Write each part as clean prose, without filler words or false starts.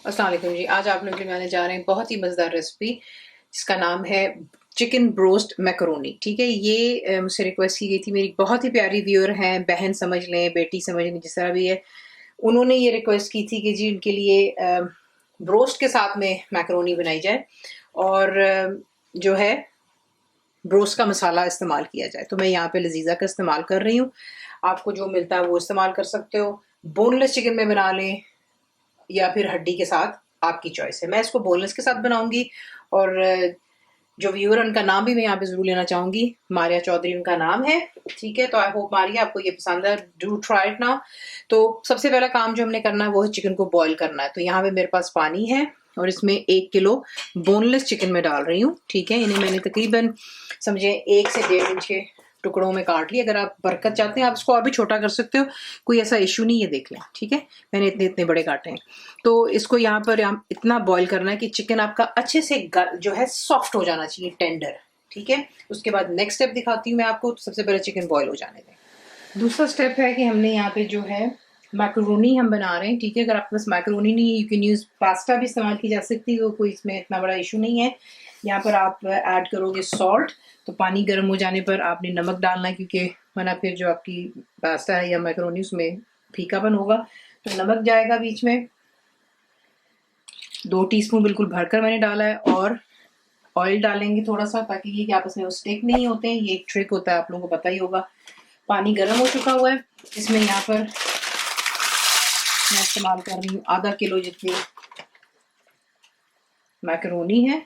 अस्सलाम वालेकुम जी। आज आप लोग जो बनाने जा रहे हैं बहुत ही मज़ेदार रेसिपी जिसका नाम है चिकन ब्रोस्ट मैकरोनी। ठीक है, ये मुझसे रिक्वेस्ट की गई थी, मेरी बहुत ही प्यारी व्यूअर हैं, बहन समझ लें, बेटी समझ लें, जिस तरह भी है। उन्होंने ये रिक्वेस्ट की थी कि जी उनके लिए ब्रोस्ट के साथ में मैकरोनी बनाई जाए और जो है ब्रोस्ट का मसाला इस्तेमाल किया जाए। तो मैं यहाँ पे लजीज़ा का इस्तेमाल कर रही हूँ। आपको जो मिलता है वो इस्तेमाल कर सकते हो। बोनलेस चिकन में बना लें या फिर हड्डी के साथ, आपकी चॉइस है। मैं इसको बोनलेस के साथ बनाऊंगी और जो व्यूअर उनका नाम भी मैं यहाँ पे जरूर लेना चाहूंगी, मारिया चौधरी उनका नाम है। ठीक है, तो आई होप मारिया आपको ये पसंद है, डू ट्राई इट नाउ। तो सबसे पहला काम जो हमने करना है वो है चिकन को बॉईल करना है। तो यहाँ पे मेरे पास पानी है और इसमें 1 किलो बोनलेस चिकन में डाल रही हूँ। ठीक है, इन्हें मैंने तकरीबन समझे 1 से 1.5 इंच के टुकड़ों में काट लिया। अगर आप बरकत चाहते हैं आप इसको और भी छोटा कर सकते हो, कोई ऐसा इशू नहीं है, देख लें। ठीक है, मैंने इतने इतने बड़े काटे हैं। तो इसको यहाँ पर इतना बॉईल करना है कि चिकन आपका अच्छे से जो है सॉफ्ट हो जाना चाहिए, टेंडर। ठीक है, उसके बाद नेक्स्ट स्टेप दिखाती हूँ मैं आपको। तो सबसे पहले चिकन बॉईल हो जाने दें। दूसरा स्टेप है कि हमने यहाँ पे जो है मैकरोनी हम बना रहे हैं। ठीक है, अगर आपके पास मैकरोनी नहीं है, यू कैन यूज़ पास्ता भी इस्तेमाल की जा सकती है, तो कोई इसमें इतना बड़ा इशू नहीं है। यहाँ पर आप ऐड करोगे सॉल्ट। तो पानी गर्म हो जाने पर आपने नमक डालना है, क्योंकि वरना फिर जो आपकी पास्ता है या मैकरोनी उसमें फीकापन होगा। तो नमक जाएगा बीच में, 2 टीस्पून बिल्कुल भरकर मैंने डाला है। और ऑयल डालेंगे थोड़ा सा, ताकि ये कि आपस में वो स्टिक नहीं होते हैं। ये एक ट्रिक होता है, आप लोगों को पता ही होगा। पानी गर्म हो चुका हुआ है। इसमें यहाँ पर मैं इस्तेमाल कर रही हूँ आधा किलो जितनी मैकरोनी है।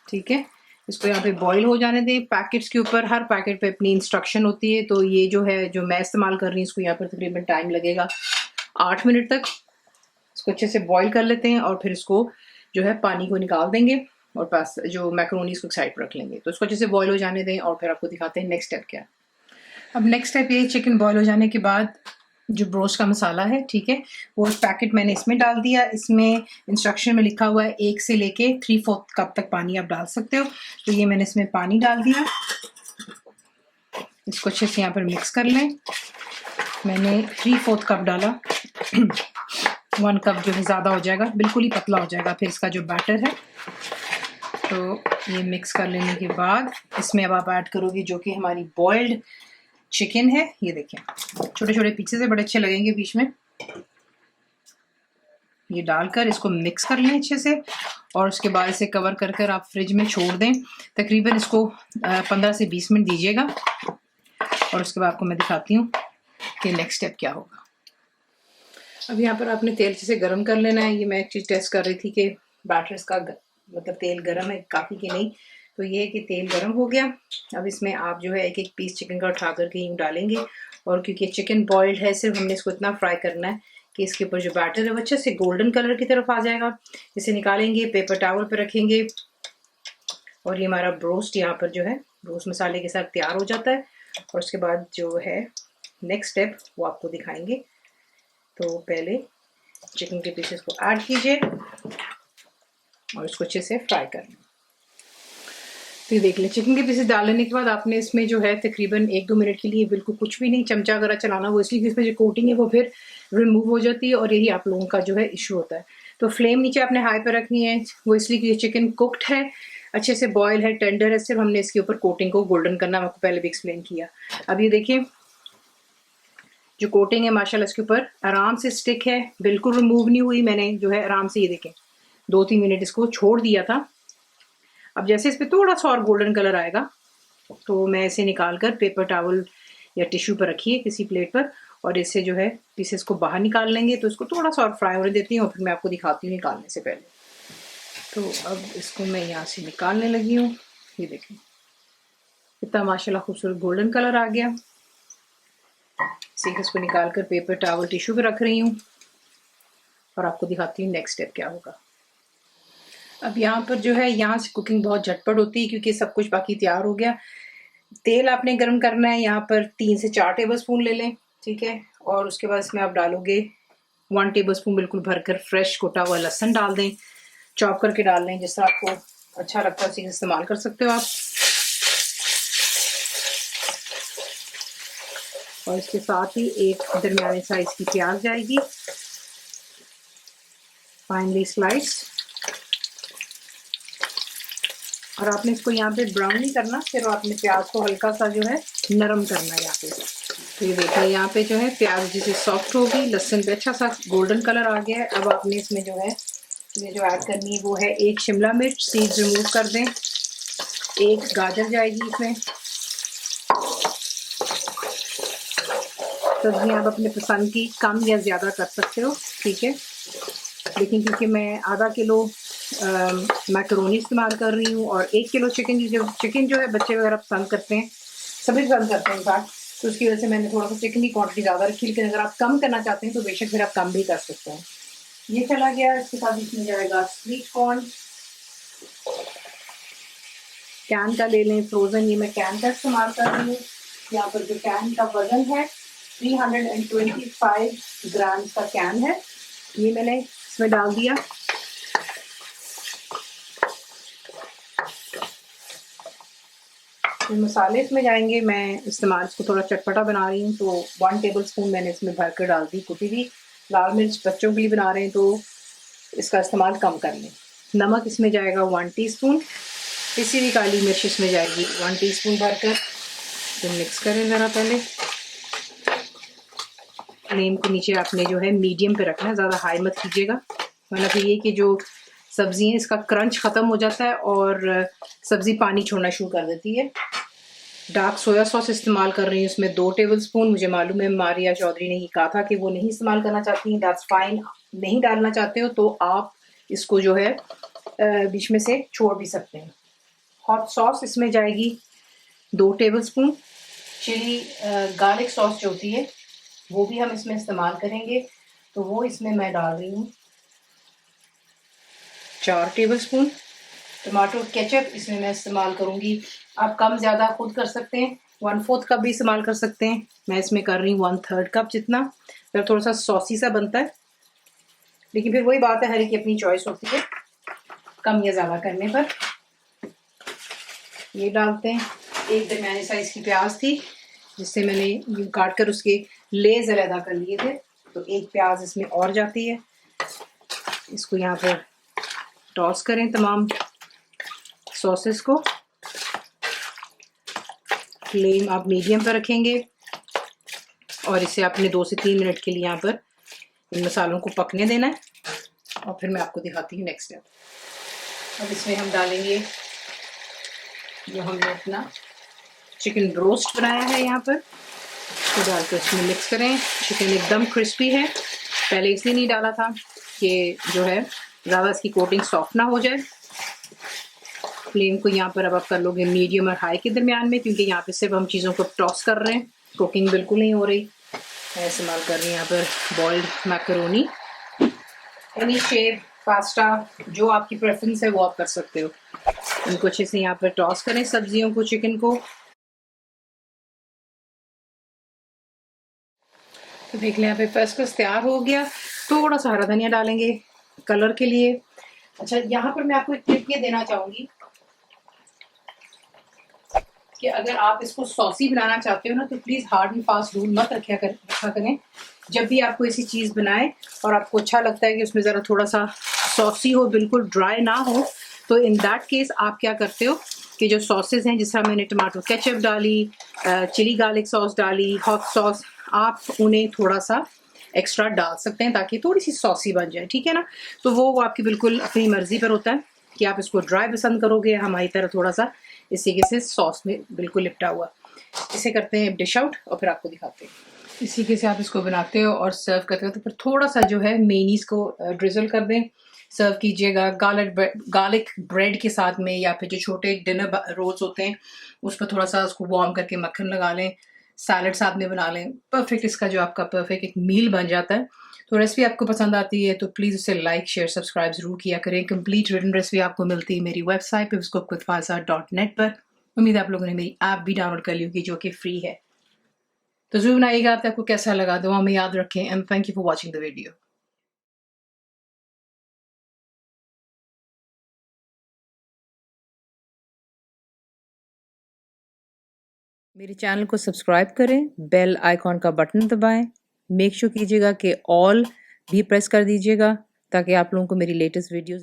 ठीक है, इसको यहाँ पे बॉईल हो जाने दें। पैकेट्स के ऊपर, हर पैकेट पे अपनी इंस्ट्रक्शन होती है। तो ये जो है, जो मैं इस्तेमाल कर रही हूँ, इसको यहाँ पर तकरीबन टाइम लगेगा 8 मिनट तक। इसको अच्छे से बॉईल कर लेते हैं और फिर इसको जो है पानी को निकाल देंगे और पास जो मैकरोनी इसको साइड पर रख लेंगे। तो इसको अच्छे से बॉईल हो जाने दें और फिर आपको दिखाते हैं नेक्स्ट स्टेप क्या। अब नेक्स्ट स्टेप ये, चिकन बॉईल हो जाने के बाद जो ब्रोस्ट का मसाला है, ठीक है, वो पैकेट मैंने इसमें डाल दिया। इसमें इंस्ट्रक्शन में लिखा हुआ है 1 से लेके 3/4 कप तक पानी आप डाल सकते हो। तो ये मैंने इसमें पानी डाल दिया। इसको अच्छे से यहाँ पर मिक्स कर लें। मैंने 3/4 कप डाला। 1 कप जो है ज़्यादा हो जाएगा, बिल्कुल ही पतला हो जाएगा फिर इसका जो बैटर है। तो ये मिक्स कर लेने के बाद इसमें अब आप ऐड करोगे जो कि हमारी बॉइल्ड चिकन है। ये देखिए, छोटे छोटे पीछे से बड़े अच्छे लगेंगे बीच में। ये डालकर इसको मिक्स कर लें अच्छे से और उसके बाद इसे कवर कर कर आप फ्रिज में छोड़ दें। तकरीबन इसको 15 से 20 मिनट दीजिएगा और उसके बाद आपको मैं दिखाती हूँ कि नेक्स्ट स्टेप क्या होगा। अब यहाँ पर आपने तेल अच्छे से गर्म कर लेना है। ये मैं एक चीज़ टेस्ट कर रही थी कि बैटर इसका मतलब तेल गर्म है काफ़ी कि नहीं। तो ये है कि तेल गर्म हो गया। अब इसमें आप जो है एक एक पीस चिकन का उठा करके यूँ डालेंगे। और क्योंकि चिकन बॉइल्ड है, सिर्फ हमने इसको इतना फ्राई करना है कि इसके ऊपर जो बैटर है वो अच्छे से गोल्डन कलर की तरफ आ जाएगा। इसे निकालेंगे, पेपर टावल पर रखेंगे और ये हमारा ब्रोस्ट यहाँ पर जो है ब्रोस्ट मसाले के साथ तैयार हो जाता है। और उसके बाद जो है नेक्स्ट स्टेप वो आपको दिखाएंगे। तो पहले चिकन के पीसेस को ऐड कीजिए और इसको अच्छे से फ्राई कर लें। तो ये देख लें, चिकन के पीसेस डाल लेने के बाद आपने इसमें जो है तकरीबन 1-2 मिनट के लिए, बिल्कुल कुछ भी नहीं, चमचा वगैरह चलाना, वो इसलिए कि इसमें जो कोटिंग है वो फिर रिमूव हो जाती है और यही आप लोगों का जो है इशू होता है। तो फ्लेम नीचे आपने हाई पर रखनी है, वो इसलिए कि चिकन कुक्ड है, अच्छे से बॉयल है, टेंडर है। सिर्फ हमने इसके ऊपर कोटिंग को गोल्डन करना, मैं आपको पहले भी एक्सप्लेन किया। अब ये देखिए, जो कोटिंग है माशाल्लाह इसके ऊपर आराम से स्टिक है, बिल्कुल रिमूव नहीं हुई। मैंने जो है आराम से, ये देखें, 2-3 मिनट इसको छोड़ दिया था। अब जैसे इस पर थोड़ा सा और गोल्डन कलर आएगा तो मैं इसे निकाल कर पेपर टॉवल या टिश्यू पर रखिए किसी प्लेट पर और इससे जो है पीसेस को बाहर निकाल लेंगे। तो इसको थोड़ा सा और फ्राई होने देती हूँ और फिर मैं आपको दिखाती हूँ निकालने से पहले। तो अब इसको मैं यहाँ से निकालने लगी हूँ। ये देखें, इतना माशाल्लाह खूबसूरत गोल्डन कलर आ गया। इसे इसको निकाल कर पेपर टॉवल टिश्यू पर रख रही हूँ और आपको दिखाती हूँ नेक्स्ट स्टेप क्या होगा। अब यहाँ पर जो है, यहाँ से कुकिंग बहुत झटपट होती है क्योंकि सब कुछ बाकी तैयार हो गया। तेल आपने गर्म करना है, यहाँ पर 3 से 4 टेबल स्पून ले लें। ठीक है, और उसके बाद इसमें आप डालोगे 1 टेबल स्पून बिल्कुल भरकर फ्रेश कोटा हुआ लहसुन डाल दें, चॉप करके डाल लें, जिस तरह आपको अच्छा लगता है उसी इस्तेमाल कर सकते हो आप। और इसके साथ ही एक दरमियाने साइज की प्याज जाएगी फाइनली स्लाइस। और आपने इसको यहाँ पे ब्राउन नहीं करना, फिर आपने प्याज को हल्का सा जो है नरम करना है यहाँ पे। तो ये देखिए यहाँ पे जो है प्याज जैसे सॉफ्ट होगी, लहसुन पे अच्छा सा गोल्डन कलर आ गया है। अब आपने इसमें जो है ये जो ऐड करनी है वो है 1 शिमला मिर्च, सीड्स रिमूव कर दें। 1 गाजर जाएगी इसमें। सब्जियाँ आप अपने पसंद की कम या ज़्यादा कर सकते हो, ठीक है। लेकिन क्योंकि मैं आधा किलो मैकरोनी इस्तेमाल कर रही हूँ और 1 किलो चिकन जो है बच्चे वगैरह पसंद करते हैं, सभी पसंद करते हैं इनफैक्ट, तो उसकी वजह से मैंने थोड़ा सा चिकन की क्वांटिटी ज़्यादा रखी। लेकिन अगर आप कम करना चाहते हैं तो बेशक फिर आप कम भी कर सकते हैं। ये चला गया। इसके साथ इसमें जाएगा स्वीट कॉर्न। कैन का ले लें, फ्रोज़न, ये मैं कैन का इस्तेमाल कर रही हूँ। यहाँ पर जो कैन का वज़न है 325 ग्राम का कैन है, ये मैंने इसमें डाल दिया। तो मसाले इसमें जाएंगे, मैं इस्तेमाल इसको थोड़ा चटपटा बना रही हूँ तो 1 टेबल स्पून मैंने इसमें भर कर डाल दी कुटी हुई लाल मिर्च। बच्चों के लिए बना रहे हैं तो इसका इस्तेमाल कम कर लें। नमक इसमें जाएगा 1 टीस्पून। पिसी हुई काली मिर्च इसमें जाएगी 1 टीस्पून भरकर। तो मिक्स करें ज़रा पहले। फ्लेम को नीचे आपने जो है मीडियम पे रखना है, ज़्यादा हाई मत कीजिएगा, वरना फिर ये कि जो सब्ज़ी है इसका क्रंच ख़त्म हो जाता है और सब्ज़ी पानी छोड़ना शुरू कर देती है। डार्क सोया सॉस इस्तेमाल कर रही हूँ इसमें 2 टेबल स्पून। मुझे मालूम है मारिया चौधरी ने ही कहा था कि वो नहीं इस्तेमाल करना चाहती हैं, दैट्स फाइन। नहीं डालना चाहते हो तो आप इसको जो है बीच में से छोड़ भी सकते हैं। हॉट सॉस इसमें जाएगी 2 tablespoon. Chilli garlic sauce जो होती है वो भी हम इसमें इस्तेमाल करेंगे, तो वो इसमें मैं डाल रही हूँ 4 टेबल स्पून। टमाटो केचप इसमें मैं इस्तेमाल करूँगी, आप कम ज़्यादा खुद कर सकते हैं, 1/4 कप भी इस्तेमाल कर सकते हैं। मैं इसमें कर रही हूँ 1/3 कप जितना। फिर थोड़ा सा सॉसी सा बनता है, लेकिन फिर वही बात है, हर एक की अपनी चॉइस होती है कम या ज़्यादा करने पर। ये डालते हैं। एक दरमियानी साइज़ की प्याज थी जिससे मैंने यूँ काट कर उसके लेज़ अलहदा कर लिए थे, तो एक प्याज इसमें और जाती है। इसको यहाँ पर टॉस करें तमाम सॉसेस को। फ्लेम आप मीडियम पर रखेंगे और इसे आपने 2 से 3 मिनट के लिए यहाँ पर इन मसालों को पकने देना है और फिर मैं आपको दिखाती हूँ नेक्स्ट स्टेप। अब इसमें हम डालेंगे जो हमने अपना चिकन रोस्ट बनाया है यहाँ पर, तो डालकर इसमें मिक्स करें। चिकन एकदम क्रिस्पी है, पहले इसलिए नहीं डाला था कि जो है ज़्यादा इसकी कोटिंग सॉफ्ट ना हो जाए। फ्लेम को यहाँ पर अब आप कर लोगे मीडियम और हाई के दरमियान में, क्योंकि यहाँ पे सिर्फ हम चीज़ों को टॉस कर रहे हैं, कुकिंग बिल्कुल नहीं हो रही। मैं इस्तेमाल कर रही हूँ यहाँ पर boiled macaroni, any shape, pasta, जो आपकी प्रेफरेंस है वो आप कर सकते हो। इनको अच्छे से यहाँ पर टॉस करें सब्जियों को, चिकन को। तो देख लें यहाँ पे फर्स्ट क्लास तैयार हो गया। थोड़ा सा हरा धनिया डालेंगे कलर के लिए। अच्छा, यहाँ पर मैं आपको एक टिप ये देना चाहूँगी कि अगर आप इसको सॉसी बनाना चाहते हो ना तो please hard and fast rule मत रखा करें। जब भी आप कोई ऐसी चीज़ बनाएं और आपको अच्छा लगता है कि उसमें ज़रा थोड़ा सा सॉसी हो, बिल्कुल ड्राई ना हो, तो इन दैट केस आप क्या करते हो कि जो सॉसेज हैं, जिस तरह मैंने टमाटो केचप डाली, चिली गार्लिक सॉस डाली, हॉट सॉस, आप उन्हें थोड़ा सा एक्स्ट्रा डाल सकते हैं ताकि थोड़ी सी सॉसी बन जाए, ठीक है ना। तो वो आपकी बिल्कुल अपनी मर्ज़ी पर होता है कि आप इसको ड्राई पसंद करोगे, हमारी तरह थोड़ा सा इस तरीके से सॉस में बिल्कुल लिपटा हुआ। इसे करते हैं डिश आउट और फिर आपको दिखाते हैं। इस तरीके से आप इसको बनाते हो और सर्व करते हो, तो फिर थोड़ा सा जो है मेनीज को ड्रिजल कर दें, सर्व कीजिएगा गार्लिक ब्रेड के साथ में, या फिर जो छोटे डिनर रोल्स होते हैं उस पर थोड़ा सा उसको वार्म करके मक्खन लगा लें, सैलड साथ में बना लें। परफेक्ट, इसका जो आपका परफेक्ट एक मील बन जाता है। तो रेसिपी आपको पसंद आती है तो प्लीज़ उसे लाइक, शेयर, सब्सक्राइब ज़रूर किया करें। कंप्लीट रिटन रेसिपी आपको मिलती है मेरी वेबसाइट पे uscookWithFaiza.net पर। उम्मीद है आप लोगों ने मेरी ऐप भी डाउनलोड कर ली होगी जो कि फ्री है। तो ज़रूर बनाइएगा, आपको कैसा लगा दुआ में याद रखें, and thank you for watching the video. मेरे चैनल को सब्सक्राइब करें, बेल आइकॉन का बटन दबाएं, मेक श्योर कीजिएगा कि ऑल भी प्रेस कर दीजिएगा ताकि आप लोगों को मेरी लेटेस्ट वीडियोस